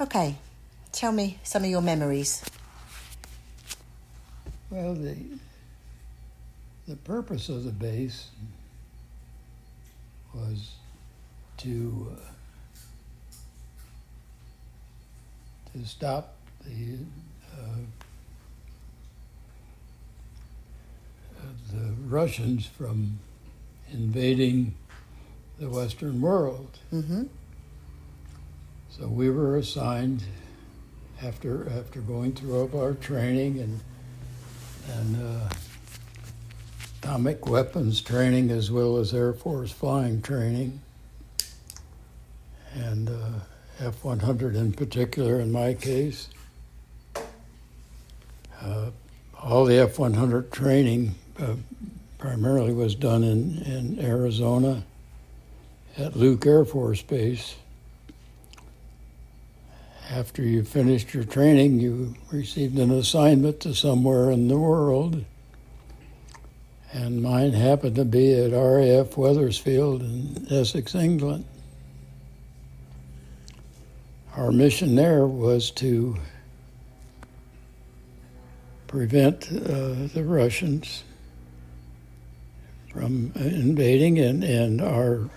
Okay, tell me some of your memories. Well, the purpose of the base was to stop the Russians from invading the Western world. Mm-hmm. So we were assigned after going through all of our training and atomic weapons training as well as Air Force flying training, and F-100 in particular in my case. All the F-100 training primarily was done in Arizona at Luke Air Force Base. After you finished your training, you received an assignment to somewhere in the world, and mine happened to be at RAF Wethersfield in Essex, England. Our mission there was to prevent the Russians from invading, and our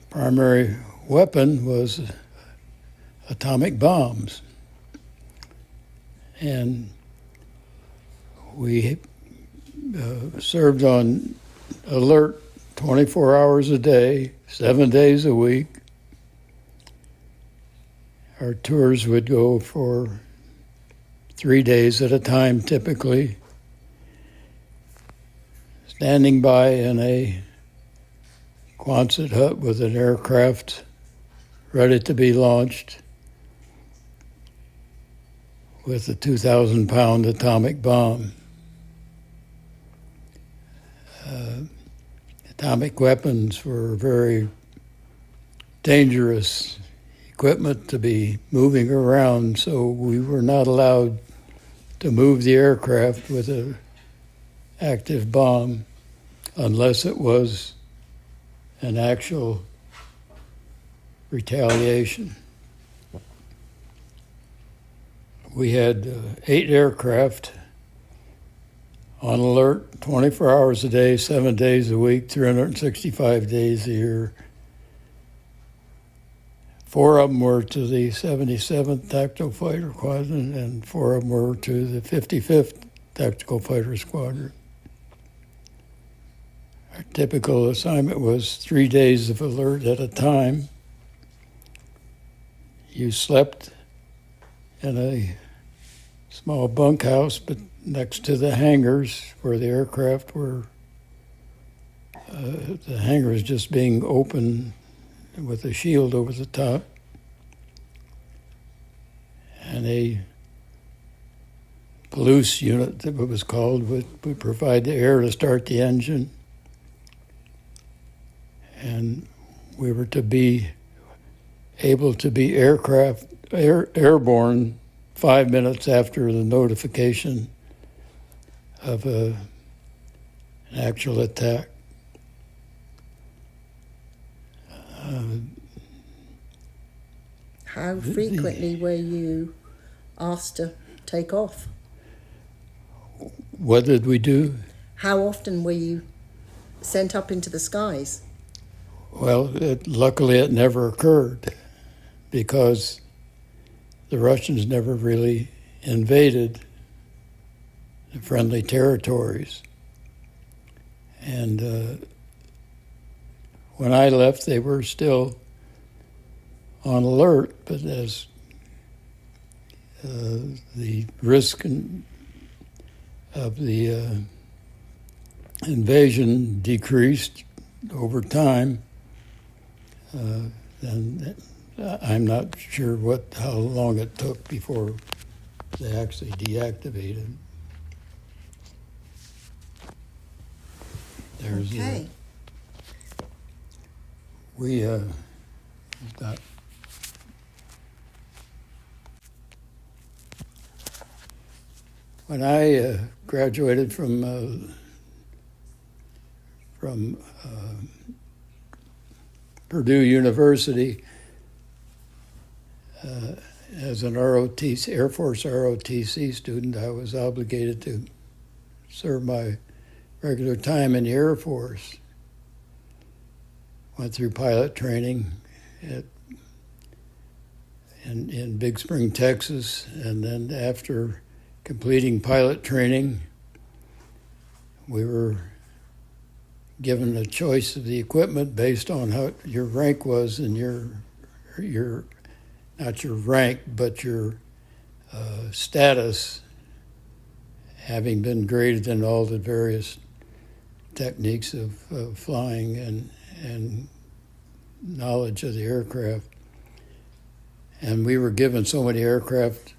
primary weapon was atomic bombs. And we served on alert 24 hours a day, 7 days a week. Our tours would go for 3 days at a time, typically, standing by in a Quonset hut with an aircraft ready to be launched with a 2,000-pound atomic bomb. Atomic weapons were very dangerous equipment to be moving around, so we were not allowed to move the aircraft with an active bomb unless it was an actual retaliation. We had 8 aircraft on alert 24 hours a day, 7 days a week, 365 days a year. 4 of them were to the 77th Tactical Fighter Squadron, and 4 of them were to the 55th Tactical Fighter Squadron. Our typical assignment was 3 days of alert at a time. You slept in a small bunkhouse, but next to the hangars where the aircraft were, the hangars just being open with a shield over the top, and a Palouse unit, that it was called, would provide the air to start the engine. And we were to be able to be airborne 5 minutes after the notification of an actual attack. How frequently were you asked to take off? What did we do? How often were you sent up into the skies? Well, luckily it never occurred because the Russians never really invaded the friendly territories. And when I left, they were still on alert, but as the risk of the invasion decreased over time, then I'm not sure how long it took before they actually deactivated. There's Okay. we got when I graduated from Purdue University, As an ROTC, Air Force ROTC student, I was obligated to serve my regular time in the Air Force. Went through pilot training in Big Spring, Texas, and then after completing pilot training, we were given a choice of the equipment based on how your rank was and your not your rank, but your status, having been graded in all the various techniques of flying and knowledge of the aircraft. And we were given so many aircraft,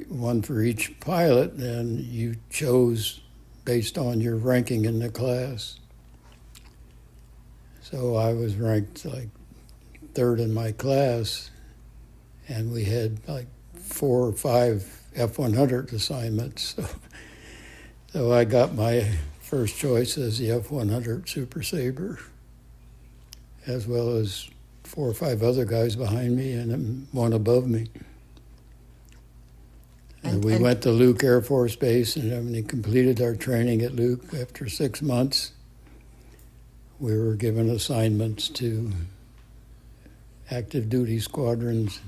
one for each pilot, and you chose based on your ranking in the class. So I was ranked like third in my class, and we had like 4 or 5 F-100 assignments. So I got my first choice as the F-100 Super Sabre, as well as 4 or 5 other guys behind me and one above me. And we went to Luke Air Force Base, and when we completed our training at Luke after 6 months, we were given assignments to active duty squadrons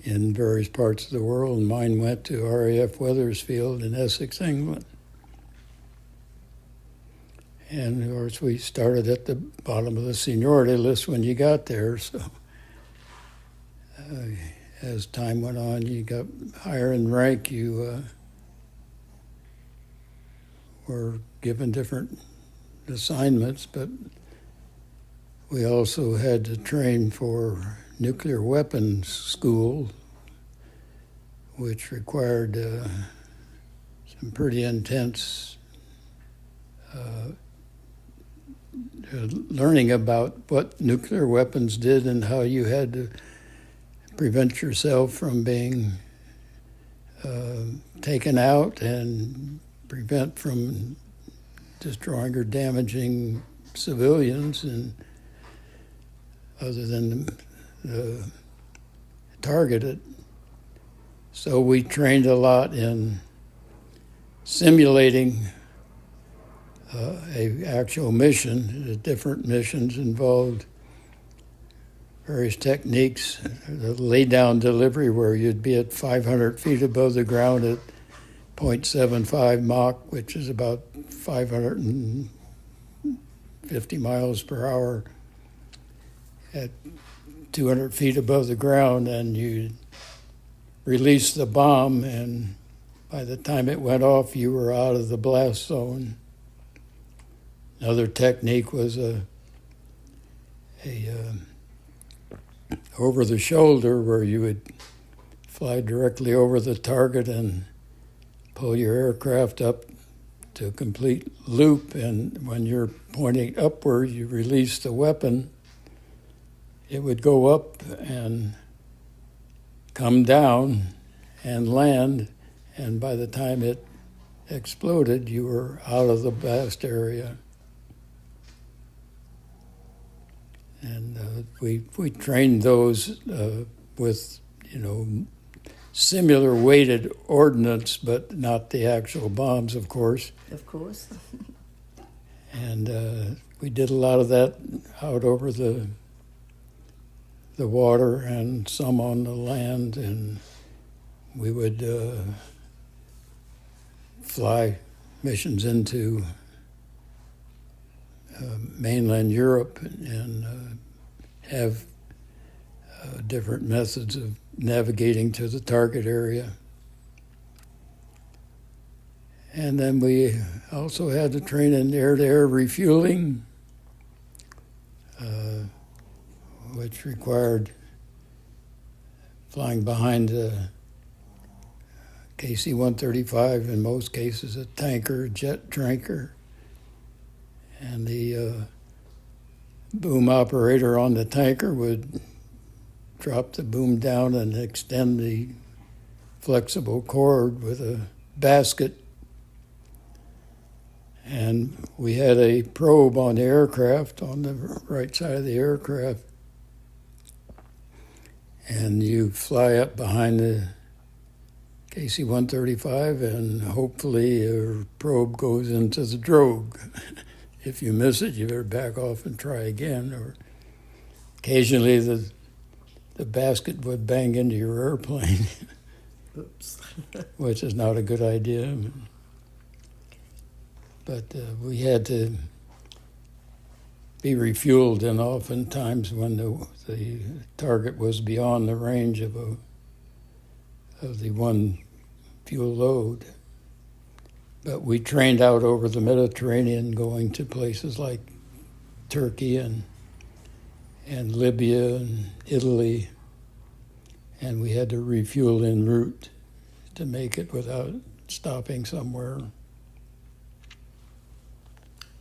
in various parts of the world. And mine went to RAF Wethersfield in Essex, England. And of course, we started at the bottom of the seniority list when you got there. So as time went on, you got higher in rank. You were given different assignments, but we also had to train for nuclear weapons school, which required some pretty intense learning about what nuclear weapons did and how you had to prevent yourself from being taken out and prevent from destroying or damaging civilians and other than the targeted. So we trained a lot in simulating a actual mission. The different missions involved various techniques. The lay-down delivery, where you'd be at 500 feet above the ground at 0.75 Mach, which is about 550 miles per hour, at 200 feet above the ground, and you release the bomb, and by the time it went off, you were out of the blast zone. Another technique was a over the shoulder, where you would fly directly over the target and pull your aircraft up to a complete loop, and when you're pointing upward, you release the weapon. It would go up and come down and land, and by the time it exploded, you were out of the blast area. And we trained those with, similar weighted ordnance, but not the actual bombs, of course. Of course. And we did a lot of that out over the water and some on the land, and we would fly missions into mainland Europe and have different methods of navigating to the target area. And then we also had to train in air-to-air refueling, which required flying behind a KC-135, in most cases a tanker, jet tanker, and the boom operator on the tanker would drop the boom down and extend the flexible cord with a basket. And we had a probe on the aircraft, on the right side of the aircraft, and you fly up behind the KC-135, and hopefully your probe goes into the drogue. If you miss it, you better back off and try again. Or occasionally the basket would bang into your airplane, Oops. which is not a good idea. But we had to be refueled, and oftentimes when the target was beyond the range of the one fuel load. But we trained out over the Mediterranean, going to places like Turkey and Libya and Italy, and we had to refuel en route to make it without stopping somewhere.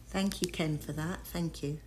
Thank you, Ken, for that. Thank you.